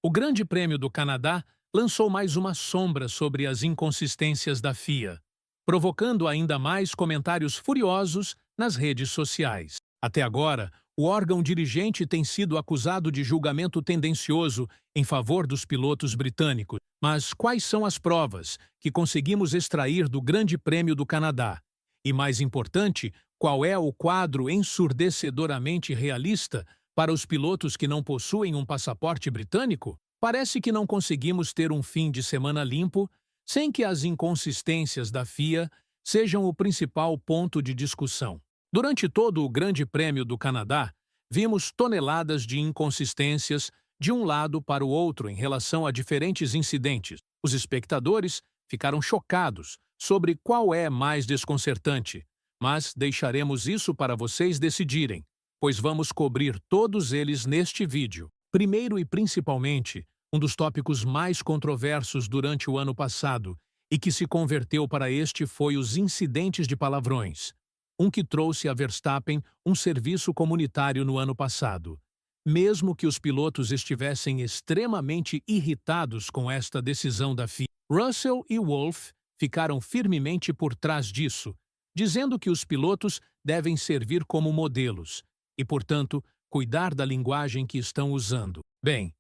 O Grande Prêmio do Canadá lançou mais uma sombra sobre as inconsistências da FIA, provocando ainda mais comentários furiosos nas redes sociais. Até agora, o órgão dirigente tem sido acusado de julgamento tendencioso em favor dos pilotos britânicos. Mas quais são as provas que conseguimos extrair do Grande Prêmio do Canadá? E mais importante, qual é o quadro ensurdecedoramente realista para os pilotos que não possuem um passaporte britânico? Parece que não conseguimos ter um fim de semana limpo sem que as inconsistências da FIA sejam o principal ponto de discussão. Durante todo o Grande Prêmio do Canadá, vimos toneladas de inconsistências de um lado para o outro em relação a diferentes incidentes. Os espectadores ficaram chocados sobre qual é mais desconcertante, mas deixaremos isso para vocês decidirem, pois vamos cobrir todos eles neste vídeo. Primeiro e principalmente, um dos tópicos mais controversos durante o ano passado e que se converteu para este foi os incidentes de palavrões, um que trouxe a Verstappen um serviço comunitário no ano passado. Mesmo que os pilotos estivessem extremamente irritados com esta decisão da FIA, Russell e Wolff ficaram firmemente por trás disso, dizendo que os pilotos devem servir como modelos e, portanto, cuidar da linguagem que estão usando. Bem,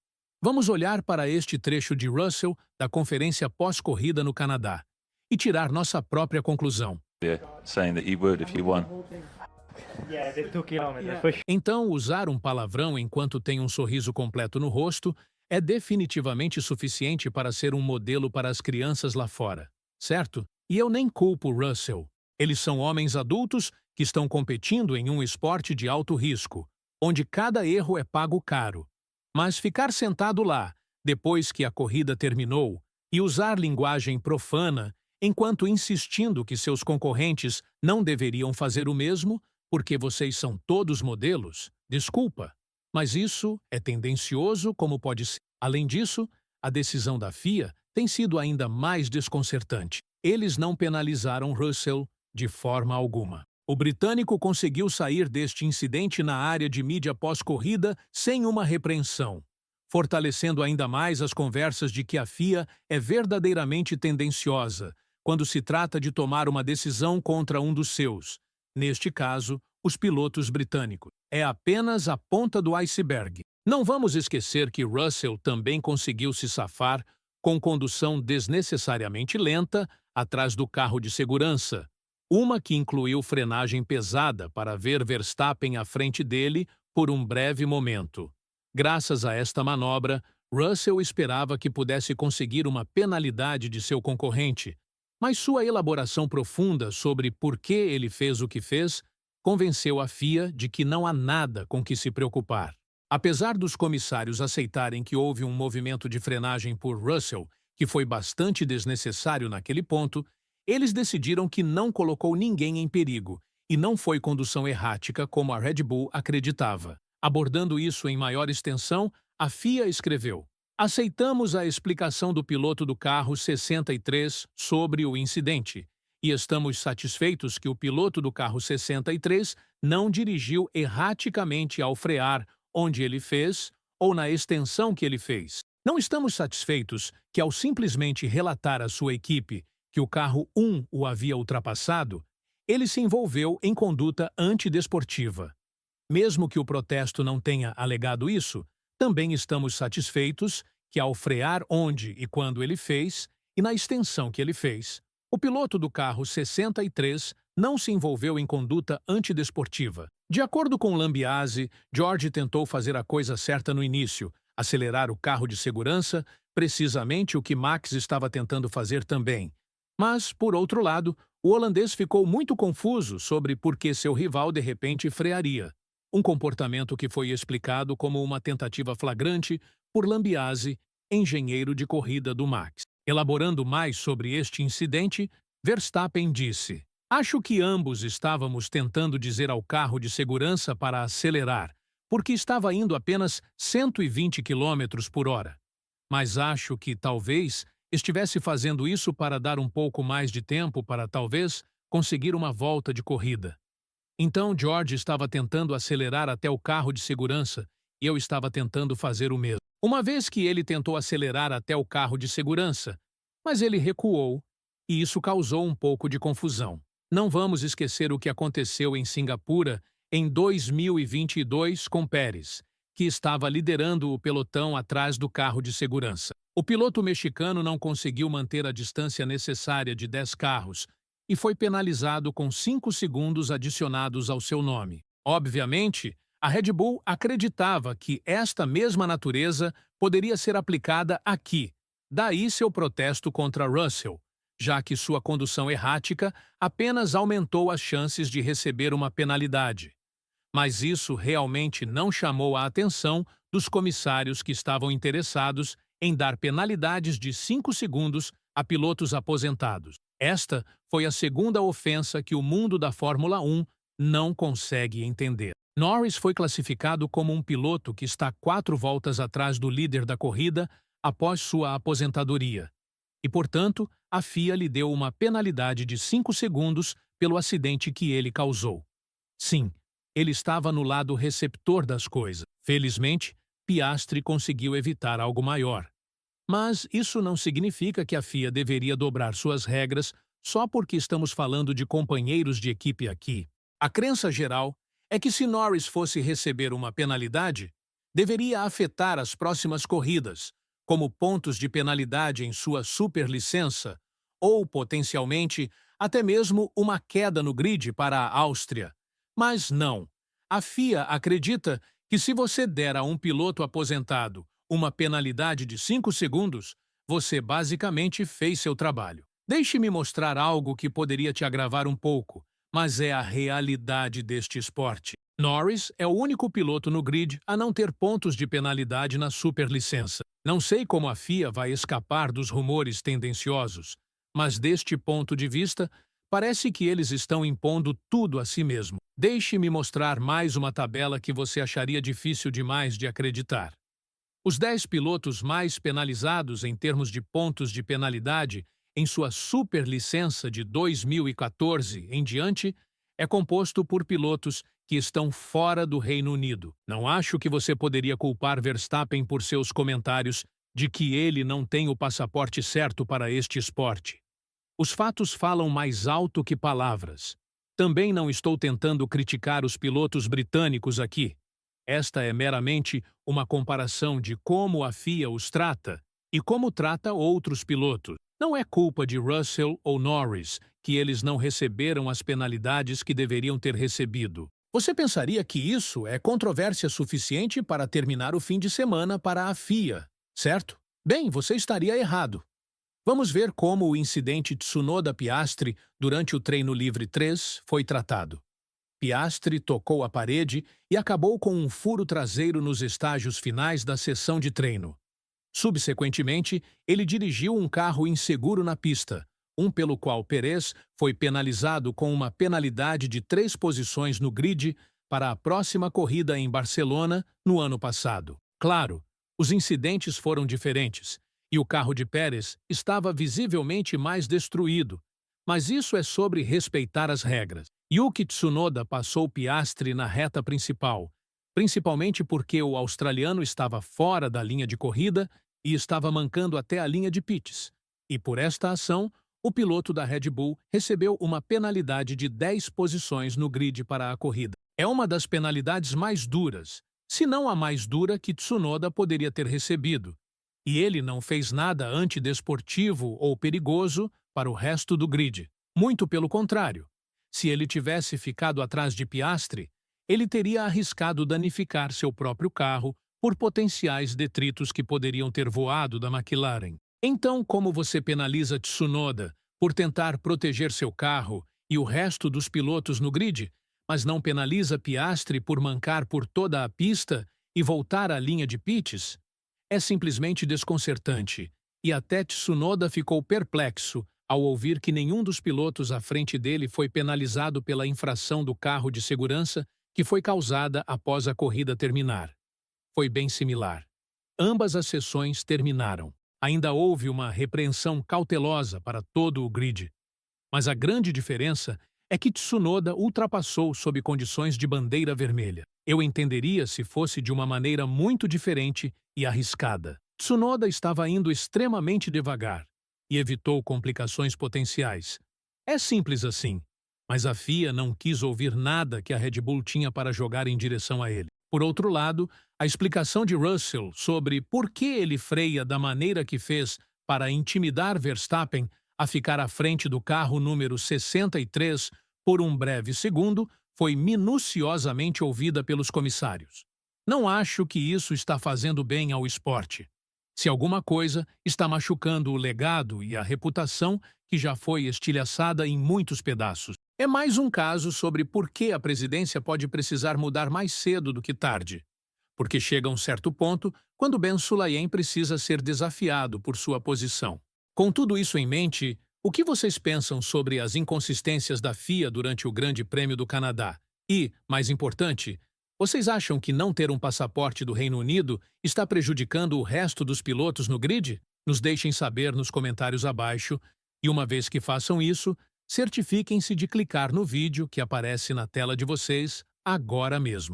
vamos olhar para este trecho de Russell da conferência pós-corrida no Canadá e tirar nossa própria conclusão. Saying that you would if you won. Então, usar um palavrão enquanto tem um sorriso completo no rosto é definitivamente suficiente para ser um modelo para as crianças lá fora, certo? E eu nem culpo Russell. Eles são homens adultos que estão competindo em um esporte de alto risco, onde cada erro é pago caro. Mas ficar sentado lá, depois que a corrida terminou, e usar linguagem profana, enquanto insistindo que seus concorrentes não deveriam fazer o mesmo, porque vocês são todos modelos, desculpa, mas isso é tendencioso como pode ser. Além disso, a decisão da FIA tem sido ainda mais desconcertante. Eles não penalizaram Russell de forma alguma. O britânico conseguiu sair deste incidente na área de mídia pós-corrida sem uma repreensão, fortalecendo ainda mais as conversas de que a FIA é verdadeiramente tendenciosa quando se trata de tomar uma decisão contra um dos seus, neste caso, os pilotos britânicos. É apenas a ponta do iceberg. Não vamos esquecer que Russell também conseguiu se safar com condução desnecessariamente lenta atrás do carro de segurança, uma que incluiu frenagem pesada para ver Verstappen à frente dele por um breve momento. Graças a esta manobra, Russell esperava que pudesse conseguir uma penalidade de seu concorrente, mas sua elaboração profunda sobre por que ele fez o que fez convenceu a FIA de que não há nada com que se preocupar. Apesar dos comissários aceitarem que houve um movimento de frenagem por Russell, que foi bastante desnecessário naquele ponto, eles decidiram que não colocou ninguém em perigo e não foi condução errática como a Red Bull acreditava. Abordando isso em maior extensão, a FIA escreveu: aceitamos a explicação do piloto do carro 63 sobre o incidente e estamos satisfeitos que o piloto do carro 63 não dirigiu erraticamente ao frear onde ele fez ou na extensão que ele fez. Não estamos satisfeitos que, ao simplesmente relatar à sua equipe que o carro 1 o havia ultrapassado, ele se envolveu em conduta antidesportiva. Mesmo que o protesto não tenha alegado isso, também estamos satisfeitos que, ao frear onde e quando ele fez, e na extensão que ele fez, o piloto do carro 63 não se envolveu em conduta antidesportiva. De acordo com Lambiase, George tentou fazer a coisa certa no início, acelerar o carro de segurança, precisamente o que Max estava tentando fazer também. Mas, por outro lado, o holandês ficou muito confuso sobre por que seu rival de repente frearia. Um comportamento que foi explicado como uma tentativa flagrante por Lambiase, engenheiro de corrida do Max. Elaborando mais sobre este incidente, Verstappen disse: acho que ambos estávamos tentando dizer ao carro de segurança para acelerar, porque estava indo apenas 120 km por hora. Mas acho que talvez estivesse fazendo isso para dar um pouco mais de tempo para talvez conseguir uma volta de corrida. Então George estava tentando acelerar até o carro de segurança e eu estava tentando fazer o mesmo. uma vez que ele tentou acelerar até o carro de segurança, mas ele recuou, e isso causou um pouco de confusão. Não vamos esquecer o que aconteceu em Singapura em 2022 com Pérez, que estava liderando o pelotão atrás do carro de segurança. O piloto mexicano não conseguiu manter a distância necessária de 10 carros e foi penalizado com 5 segundos adicionados ao seu nome. Obviamente, a Red Bull acreditava que esta mesma natureza poderia ser aplicada aqui, daí seu protesto contra Russell, já que sua condução errática apenas aumentou as chances de receber uma penalidade. Mas isso realmente não chamou a atenção dos comissários que estavam interessados em dar penalidades de 5 segundos a pilotos aposentados. Esta foi a segunda ofensa que o mundo da Fórmula 1 não consegue entender. Norris foi classificado como um piloto que está 4 voltas atrás do líder da corrida após sua aposentadoria. E, portanto, a FIA lhe deu uma penalidade de 5 segundos pelo acidente que ele causou. Sim, ele estava no lado receptor das coisas. Felizmente, Piastri conseguiu evitar algo maior. Mas isso não significa que a FIA deveria dobrar suas regras só porque estamos falando de companheiros de equipe aqui. A crença geral é que se Norris fosse receber uma penalidade, deveria afetar as próximas corridas, como pontos de penalidade em sua superlicença ou, potencialmente, até mesmo uma queda no grid para a Áustria. Mas não. A FIA acredita que se você der a um piloto aposentado uma penalidade de 5 segundos, você basicamente fez seu trabalho. Deixe-me mostrar algo que poderia te agravar um pouco, mas é a realidade deste esporte. Norris é o único piloto no grid a não ter pontos de penalidade na superlicença. Não sei como a FIA vai escapar dos rumores tendenciosos, mas deste ponto de vista, parece que eles estão impondo tudo a si mesmo. Deixe-me mostrar mais uma tabela que você acharia difícil demais de acreditar. Os 10 pilotos mais penalizados em termos de pontos de penalidade em sua superlicença de 2014 em diante é composto por pilotos que estão fora do Reino Unido. Não acho que você poderia culpar Verstappen por seus comentários de que ele não tem o passaporte certo para este esporte. Os fatos falam mais alto que palavras. Também não estou tentando criticar os pilotos britânicos aqui. Esta é meramente uma comparação de como a FIA os trata e como trata outros pilotos. Não é culpa de Russell ou Norris que eles não receberam as penalidades que deveriam ter recebido. Você pensaria que isso é controvérsia suficiente para terminar o fim de semana para a FIA, certo? Bem, você estaria errado. Vamos ver como o incidente Tsunoda-Piastri durante o treino livre 3 foi tratado. Piastri tocou a parede e acabou com um furo traseiro nos estágios finais da sessão de treino. Subsequentemente, ele dirigiu um carro inseguro na pista, pelo qual Pérez foi penalizado com uma penalidade de 3 posições no grid para a próxima corrida em Barcelona no ano passado. Claro, os incidentes foram diferentes e o carro de Pérez estava visivelmente mais destruído, mas isso é sobre respeitar as regras. Yuki Tsunoda passou Piastri na reta principal, principalmente porque o australiano estava fora da linha de corrida e estava mancando até a linha de pits. E por esta ação, o piloto da Red Bull recebeu uma penalidade de 10 posições no grid para a corrida. É uma das penalidades mais duras, se não a mais dura que Tsunoda poderia ter recebido. E ele não fez nada antidesportivo ou perigoso para o resto do grid. Muito pelo contrário. Se ele tivesse ficado atrás de Piastri, ele teria arriscado danificar seu próprio carro por potenciais detritos que poderiam ter voado da McLaren. Então, como você penaliza Tsunoda por tentar proteger seu carro e o resto dos pilotos no grid, mas não penaliza Piastri por mancar por toda a pista e voltar à linha de pits? É simplesmente desconcertante, e até Tsunoda ficou perplexo ao ouvir que nenhum dos pilotos à frente dele foi penalizado pela infração do carro de segurança que foi causada após a corrida terminar. Foi bem similar. Ambas as sessões terminaram. Ainda houve uma repreensão cautelosa para todo o grid. Mas a grande diferença é que Tsunoda ultrapassou sob condições de bandeira vermelha. Eu entenderia se fosse de uma maneira muito diferente e arriscada. Tsunoda estava indo extremamente devagar e evitou complicações potenciais. É simples assim. Mas a FIA não quis ouvir nada que a Red Bull tinha para jogar em direção a ele. Por outro lado, a explicação de Russell sobre por que ele freia da maneira que fez para intimidar Verstappen a ficar à frente do carro número 63 por um breve segundo foi minuciosamente ouvida pelos comissários. Não acho que isso está fazendo bem ao esporte. Se alguma coisa, está machucando o legado e a reputação que já foi estilhaçada em muitos pedaços. É mais um caso sobre por que a presidência pode precisar mudar mais cedo do que tarde. Porque chega um certo ponto quando Ben Sulayem precisa ser desafiado por sua posição. Com tudo isso em mente, o que vocês pensam sobre as inconsistências da FIA durante o Grande Prêmio do Canadá? E, mais importante, vocês acham que não ter um passaporte do Reino Unido está prejudicando o resto dos pilotos no grid? Nos deixem saber nos comentários abaixo e, uma vez que façam isso, certifiquem-se de clicar no vídeo que aparece na tela de vocês agora mesmo.